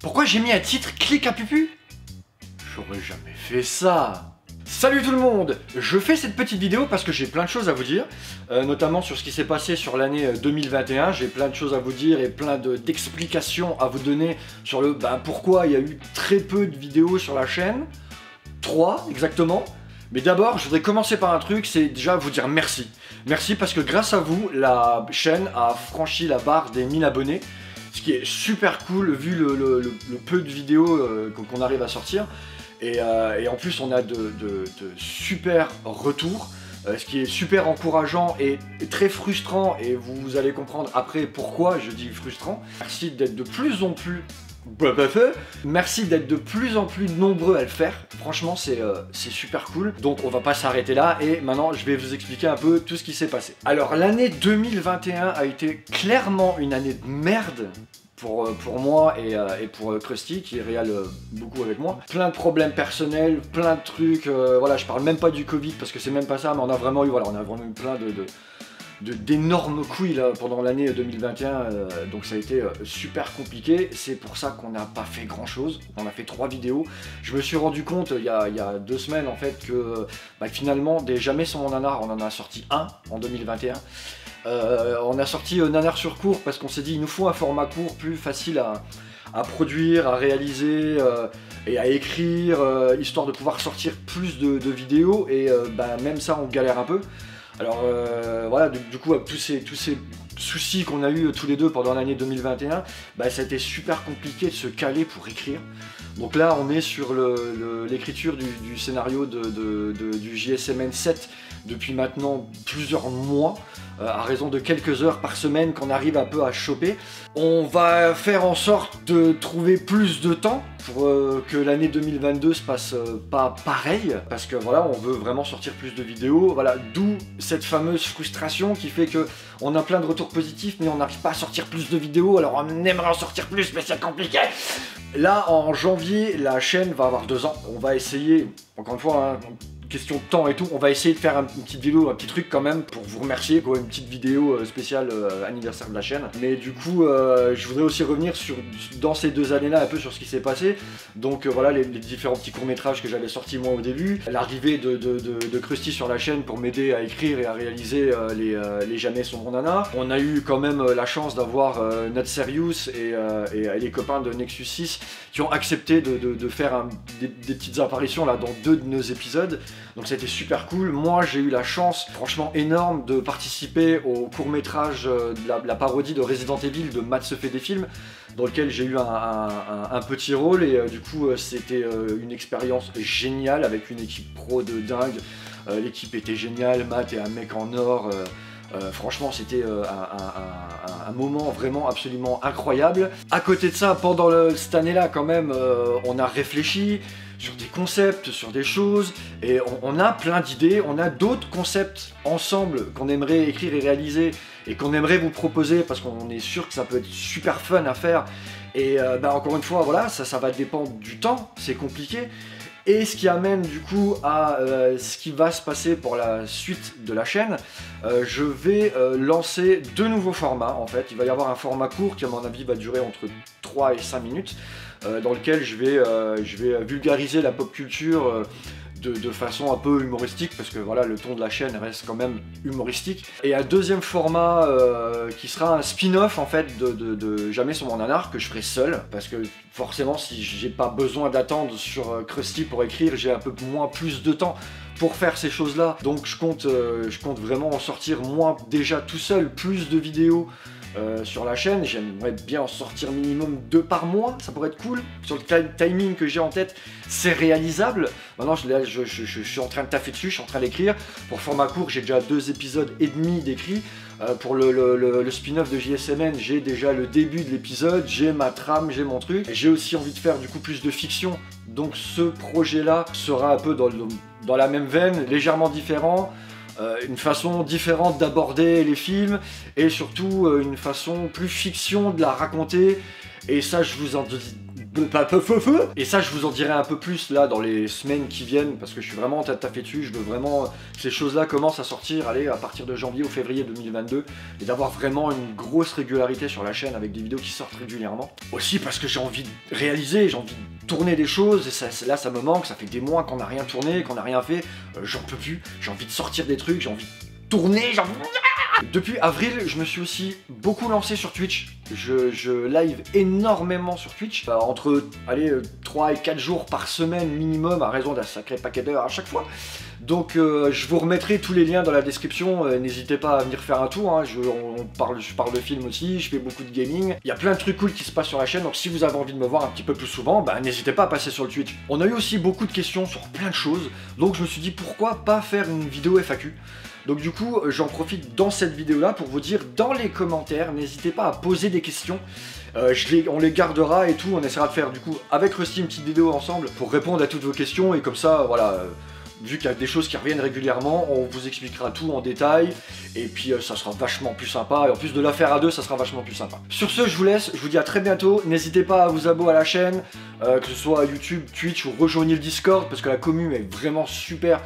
Pourquoi j'ai mis un titre clic à pupu? J'aurais jamais fait ça. Salut tout le monde! Je fais cette petite vidéo parce que j'ai plein de choses à vous dire, notamment sur ce qui s'est passé sur l'année 2021. J'ai plein de choses à vous dire et plein d'explications à vous donner sur le pourquoi il y a eu très peu de vidéos sur la chaîne. 3 exactement. Mais d'abord, je voudrais commencer par un truc, c'est déjà vous dire merci. Merci parce que grâce à vous, la chaîne a franchi la barre des 1000 abonnés. Ce qui est super cool vu le peu de vidéos qu'on arrive à sortir. Et en plus on a de super retours, ce qui est super encourageant et très frustrant, et vous allez comprendre après pourquoi je dis frustrant. Merci d'être de plus en plus... Merci d'être de plus en plus nombreux à le faire, franchement c'est super cool. Donc on va pas s'arrêter là et maintenant je vais vous expliquer un peu tout ce qui s'est passé. Alors l'année 2021 a été clairement une année de merde pour moi et pour Krusty qui réale beaucoup avec moi. Plein de problèmes personnels, plein de trucs, voilà, je parle même pas du Covid parce que c'est même pas ça, mais on a vraiment eu plein d'énormes couilles là, pendant l'année 2021, donc ça a été super compliqué. C'est pour ça qu'on n'a pas fait grand chose. On a fait 3 vidéos. Je me suis rendu compte il y a 2 semaines en fait que finalement des Jamais sans mon nanar, on en a sorti un en 2021. On a sorti nanar sur cours parce qu'on s'est dit il nous faut un format court plus facile à produire, à réaliser et à écrire, histoire de pouvoir sortir plus de vidéos, et même ça on galère un peu. Alors voilà, du coup, avec tous ces soucis qu'on a eu tous les deux pendant l'année 2021, ça a été super compliqué de se caler pour écrire. Donc là, on est sur l'écriture du scénario du JSMN 7 depuis maintenant plusieurs mois, à raison de quelques heures par semaine qu'on arrive un peu à choper. On va faire en sorte de trouver plus de temps pour que l'année 2022 se passe pas pareil, parce que voilà, on veut vraiment sortir plus de vidéos. Voilà, d'où cette fameuse frustration qui fait que on a plein de retours positifs, mais on n'arrive pas à sortir plus de vidéos. Alors on aimerait en sortir plus, mais c'est compliqué. Là, en janvier, la chaîne va avoir 2 ans. On va essayer, encore une fois, question de temps et tout, on va essayer de faire une petite vidéo, un petit truc quand même pour vous remercier, quoi, une petite vidéo spéciale anniversaire de la chaîne. Mais du coup, je voudrais aussi revenir dans ces 2 années-là un peu sur ce qui s'est passé. Donc voilà, les différents petits courts-métrages que j'avais sortis moi au début, l'arrivée de Krusty sur la chaîne pour m'aider à écrire et à réaliser les Jamais sans mon nanar. On a eu quand même la chance d'avoir Not Serious et les copains de Nexus 6 qui ont accepté de faire des petites apparitions là dans 2 de nos épisodes. Donc ça a été super cool. Moi j'ai eu la chance franchement énorme de participer au court-métrage de la parodie de Resident Evil de Matt se fait des films, dans lequel j'ai eu un petit rôle, et du coup c'était une expérience géniale avec une équipe pro de dingue. L'équipe était géniale, Matt est un mec en or. Franchement c'était un moment vraiment absolument incroyable. À côté de ça, pendant cette année là quand même, on a réfléchi sur des concepts, sur des choses, et on a plein d'idées. On a d'autres concepts ensemble qu'on aimerait écrire et réaliser et qu'on aimerait vous proposer parce qu'on est sûr que ça peut être super fun à faire. Et encore une fois, voilà, ça va dépendre du temps, c'est compliqué. Et ce qui amène du coup à ce qui va se passer pour la suite de la chaîne. Je vais lancer 2 nouveaux formats en fait. Il va y avoir un format court qui à mon avis va durer entre 3 et 5 minutes, dans lequel je vais vulgariser la pop culture de façon un peu humoristique, parce que voilà, le ton de la chaîne reste quand même humoristique. Et un deuxième format qui sera un spin-off en fait de Jamais sans mon nanar, que je ferai seul, parce que forcément si j'ai pas besoin d'attendre sur Krusty pour écrire, j'ai un peu plus de temps pour faire ces choses là. Donc je compte vraiment en sortir moi déjà tout seul, plus de vidéos sur la chaîne. J'aimerais bien en sortir minimum 2 par mois, ça pourrait être cool. Sur le timing que j'ai en tête, c'est réalisable. Maintenant je suis en train de taffer dessus, je suis en train d'écrire. Pour format court, j'ai déjà 2 épisodes et demi d'écrit. Pour le spin-off de JSMN, j'ai déjà le début de l'épisode, j'ai ma trame, j'ai mon truc. J'ai aussi envie de faire du coup plus de fiction, donc ce projet là sera un peu dans la même veine, légèrement différent. Une façon différente d'aborder les films, et surtout une façon plus fiction de la raconter. Et ça je vous en dis Et ça, je vous en dirai un peu plus là dans les semaines qui viennent, parce que je suis vraiment taffé dessus. Je veux vraiment ces choses-là commencent à sortir, allez, à partir de janvier ou février 2022, et d'avoir vraiment une grosse régularité sur la chaîne avec des vidéos qui sortent régulièrement. Aussi parce que j'ai envie de réaliser, j'ai envie de tourner des choses, et ça, là ça me manque, ça fait des mois qu'on n'a rien tourné, qu'on n'a rien fait, j'en peux plus, j'ai envie de sortir des trucs, j'ai envie de tourner, j'ai envie de... Depuis avril, je me suis aussi beaucoup lancé sur Twitch. Je live énormément sur Twitch, entre allez, 3 et 4 jours par semaine minimum, à raison d'un sacré paquet d'heures à chaque fois. Donc je vous remettrai tous les liens dans la description, n'hésitez pas à venir faire un tour, hein. Je parle de films aussi, je fais beaucoup de gaming. Il y a plein de trucs cool qui se passent sur la chaîne, donc si vous avez envie de me voir un petit peu plus souvent, bah, n'hésitez pas à passer sur le Twitch. On a eu aussi beaucoup de questions sur plein de choses, donc je me suis dit pourquoi pas faire une vidéo FAQ. Donc du coup, j'en profite dans cette vidéo-là pour vous dire dans les commentaires, n'hésitez pas à poser des questions. On les gardera et tout, on essaiera de faire du coup avec Rusty une petite vidéo ensemble pour répondre à toutes vos questions et comme ça, voilà, vu qu'il y a des choses qui reviennent régulièrement, on vous expliquera tout en détail et puis ça sera vachement plus sympa et en plus de la faire à deux, ça sera vachement plus sympa. Sur ce, je vous laisse, je vous dis à très bientôt, n'hésitez pas à vous abonner à la chaîne, que ce soit YouTube, Twitch ou rejoignez le Discord parce que la commu est vraiment super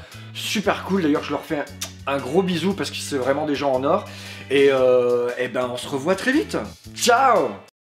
cool, d'ailleurs je leur fais un gros bisou parce que c'est vraiment des gens en or et ben on se revoit très vite. Ciao!